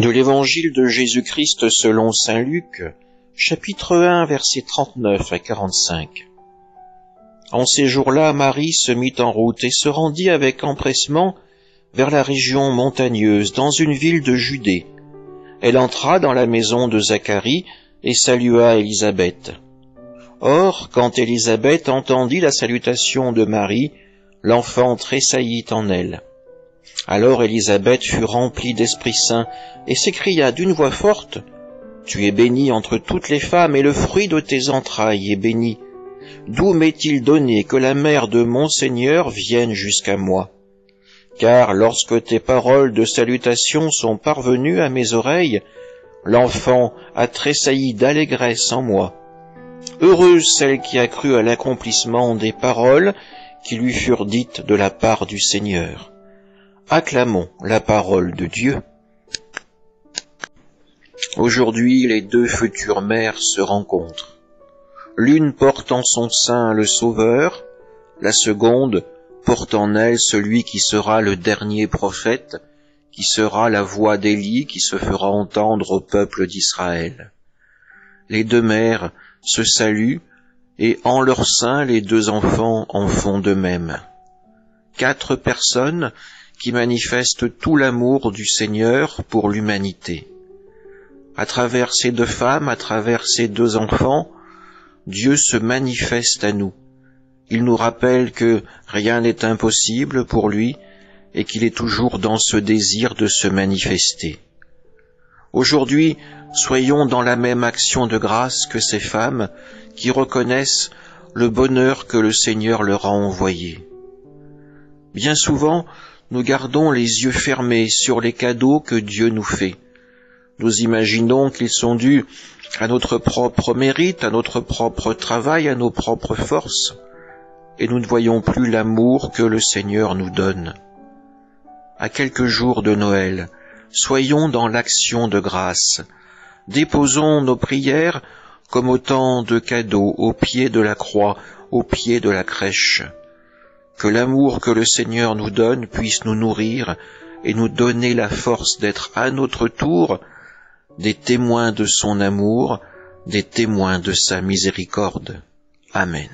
De l'Évangile de Jésus-Christ selon saint Luc, chapitre 1, versets 39 à 45. En ces jours-là, Marie se mit en route et se rendit avec empressement vers la région montagneuse, dans une ville de Judée. Elle entra dans la maison de Zacharie et salua Élisabeth. Or, quand Élisabeth entendit la salutation de Marie, l'enfant tressaillit en elle. Alors Élisabeth fut remplie d'Esprit Saint et s'écria d'une voix forte : « Tu es bénie entre toutes les femmes, et le fruit de tes entrailles est béni. D'où m'est-il donné que la mère de mon Seigneur vienne jusqu'à moi ? Car lorsque tes paroles de salutation sont parvenues à mes oreilles, l'enfant a tressailli d'allégresse en moi. Heureuse celle qui a cru à l'accomplissement des paroles qui lui furent dites de la part du Seigneur. » Acclamons la parole de Dieu. Aujourd'hui, les deux futures mères se rencontrent. L'une porte en son sein le Sauveur, la seconde porte en elle celui qui sera le dernier prophète, qui sera la voix d'Élie qui se fera entendre au peuple d'Israël. Les deux mères se saluent, et en leur sein les deux enfants en font de même. 4 personnes qui manifestent tout l'amour du Seigneur pour l'humanité. À travers ces deux femmes, à travers ces deux enfants, Dieu se manifeste à nous. Il nous rappelle que rien n'est impossible pour lui et qu'il est toujours dans ce désir de se manifester. Aujourd'hui, soyons dans la même action de grâce que ces femmes qui reconnaissent le bonheur que le Seigneur leur a envoyé. Bien souvent, nous gardons les yeux fermés sur les cadeaux que Dieu nous fait. Nous imaginons qu'ils sont dus à notre propre mérite, à notre propre travail, à nos propres forces, et nous ne voyons plus l'amour que le Seigneur nous donne. À quelques jours de Noël, soyons dans l'action de grâce. Déposons nos prières comme autant de cadeaux au pied de la croix, au pied de la crèche. Que l'amour que le Seigneur nous donne puisse nous nourrir et nous donner la force d'être à notre tour des témoins de son amour, des témoins de sa miséricorde. Amen.